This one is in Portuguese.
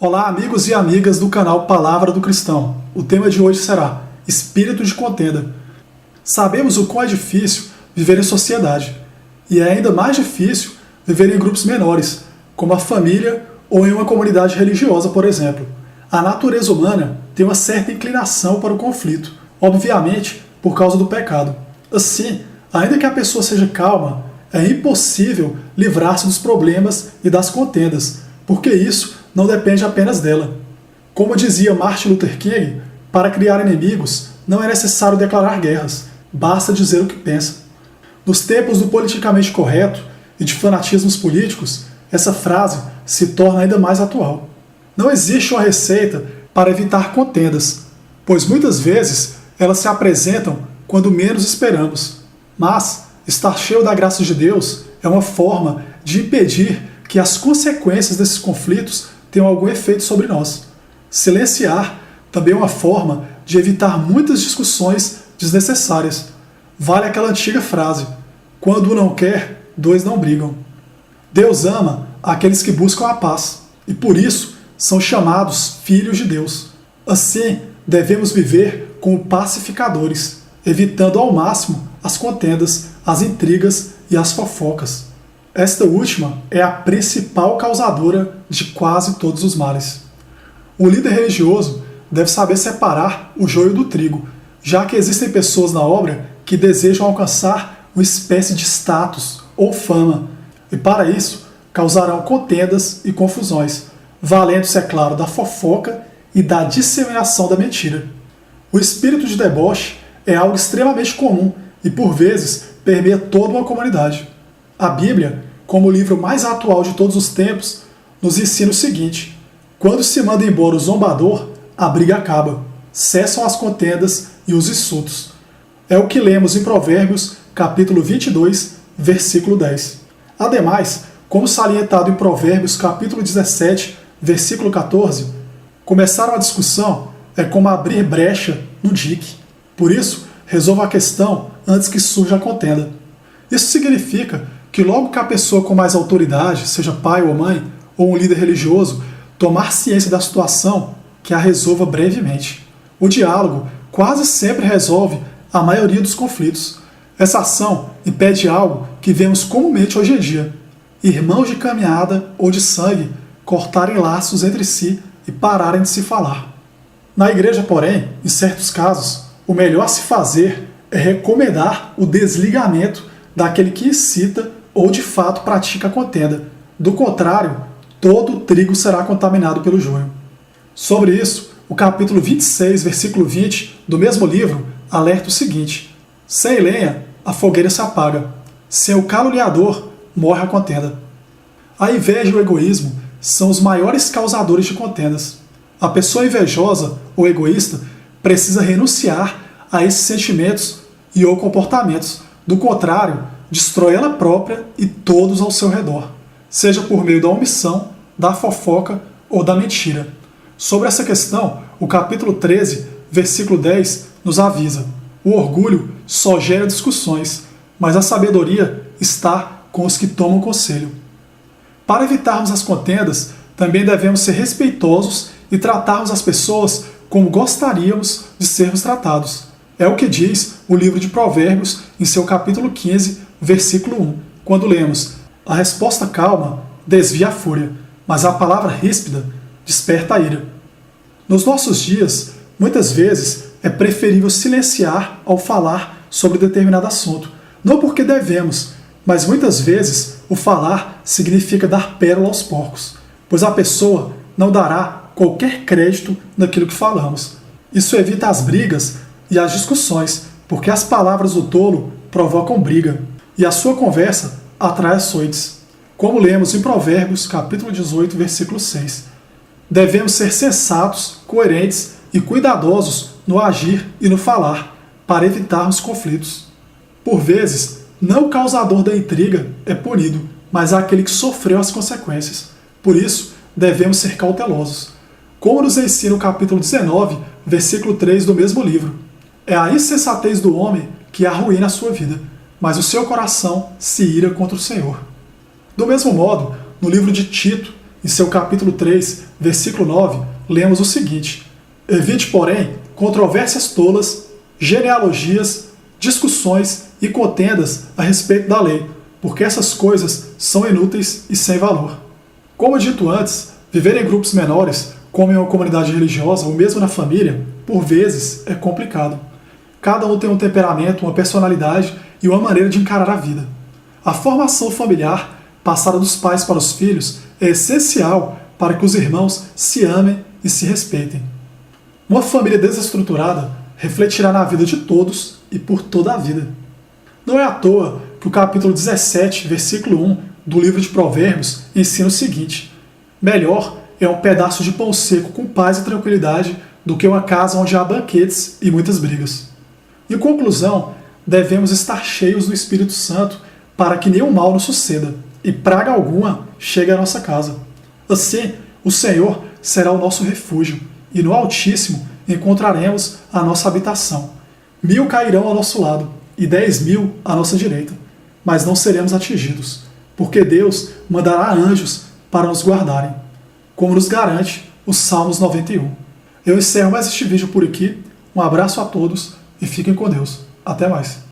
Olá, amigos e amigas do canal Palavra do Cristão. O tema de hoje será Espírito de Contenda. Sabemos o quão é difícil viver em sociedade, e é ainda mais difícil viver em grupos menores, como a família ou em uma comunidade religiosa, por exemplo. A natureza humana tem uma certa inclinação para o conflito, obviamente por causa do pecado. Assim, ainda que a pessoa seja calma, é impossível livrar-se dos problemas e das contendas, porque isso não depende apenas dela. Como dizia Martin Luther King, para criar inimigos não é necessário declarar guerras, basta dizer o que pensa. Nos tempos do politicamente correto e de fanatismos políticos, essa frase se torna ainda mais atual. Não existe uma receita para evitar contendas, pois muitas vezes elas se apresentam quando menos esperamos. Mas estar cheio da graça de Deus é uma forma de impedir que as consequências desses conflitos tenham algum efeito sobre nós. Silenciar também é uma forma de evitar muitas discussões desnecessárias. Vale aquela antiga frase: quando um não quer, dois não brigam. Deus ama aqueles que buscam a paz, e por isso são chamados filhos de Deus. Assim, devemos viver como pacificadores, evitando ao máximo as contendas, as intrigas e as fofocas. Esta última é a principal causadora de quase todos os males. O líder religioso deve saber separar o joio do trigo, já que existem pessoas na obra que desejam alcançar uma espécie de status ou fama, e para isso causarão contendas e confusões, valendo-se, é claro, da fofoca e da disseminação da mentira. O espírito de deboche é algo extremamente comum e, por vezes, permeia toda uma comunidade. A Bíblia, como o livro mais atual de todos os tempos, nos ensina o seguinte: quando se manda embora o zombador, a briga acaba, cessam as contendas e os insultos. É o que lemos em Provérbios, capítulo 22, versículo 10. Ademais, como salientado em Provérbios, capítulo 17, versículo 14, começar uma discussão é como abrir brecha no dique. Por isso, resolva a questão antes que surja a contenda. Isso significa que logo que a pessoa com mais autoridade, seja pai ou mãe, ou um líder religioso, tomar ciência da situação, que a resolva brevemente. O diálogo quase sempre resolve a maioria dos conflitos. Essa ação impede algo que vemos comumente hoje em dia: irmãos de caminhada ou de sangue cortarem laços entre si e pararem de se falar. Na igreja, porém, em certos casos, o melhor a se fazer é recomendar o desligamento daquele que incita ou de fato pratica a contenda. Do contrário, todo o trigo será contaminado pelo joio. Sobre isso, o capítulo 26, versículo 20 do mesmo livro alerta o seguinte: sem lenha, a fogueira se apaga. Sem o caluniador, morre a contenda. A inveja e o egoísmo são os maiores causadores de contendas. A pessoa invejosa ou egoísta precisa renunciar a esses sentimentos e ou comportamentos. Do contrário, destrói ela própria e todos ao seu redor, seja por meio da omissão, da fofoca ou da mentira. Sobre essa questão, o capítulo 13, versículo 10, nos avisa: o orgulho só gera discussões, mas a sabedoria está com os que tomam conselho. Para evitarmos as contendas, também devemos ser respeitosos e tratarmos as pessoas como gostaríamos de sermos tratados. É o que diz o livro de Provérbios em seu capítulo 15, versículo 1, quando lemos: a resposta calma desvia a fúria, mas a palavra ríspida desperta a ira. Nos nossos dias, muitas vezes é preferível silenciar ao falar sobre determinado assunto, não porque devemos, mas muitas vezes o falar significa dar pérola aos porcos, pois a pessoa não dará qualquer crédito naquilo que falamos. Isso evita as brigas e as discussões, porque as palavras do tolo provocam briga, e a sua conversa atrai açoites. Como lemos em Provérbios, capítulo 18, versículo 6. Devemos ser sensatos, coerentes e cuidadosos no agir e no falar, para evitarmos conflitos. Por vezes, não o causador da intriga é punido, mas aquele que sofreu as consequências. Por isso, devemos ser cautelosos. Como nos ensina o capítulo 19, versículo 3 do mesmo livro: é a insensatez do homem que arruína a sua vida, mas o seu coração se ira contra o Senhor. Do mesmo modo, no livro de Tito, Em seu capítulo 3, versículo 9, lemos o seguinte: evite, porém, controvérsias tolas, genealogias, discussões e contendas a respeito da lei, porque essas coisas são inúteis e sem valor. Como dito antes, viver em grupos menores, como em uma comunidade religiosa ou mesmo na família, por vezes é complicado. Cada um tem um temperamento, uma personalidade e uma maneira de encarar a vida. A formação familiar, passada dos pais para os filhos, é essencial para que os irmãos se amem e se respeitem. Uma família desestruturada refletirá na vida de todos e por toda a vida. Não é à toa que o capítulo 17, versículo 1 do livro de Provérbios ensina o seguinte: melhor é um pedaço de pão seco com paz e tranquilidade do que uma casa onde há banquetes e muitas brigas. Em conclusão, devemos estar cheios do Espírito Santo para que nenhum mal nos suceda e praga alguma chegue à nossa casa. Assim, o Senhor será o nosso refúgio e no Altíssimo encontraremos a nossa habitação. 1000 cairão ao nosso lado e 10.000 à nossa direita, mas não seremos atingidos, porque Deus mandará anjos para nos guardarem, como nos garante o Salmos 91. Eu encerro mais este vídeo por aqui. Um abraço a todos e fiquem com Deus. Até mais.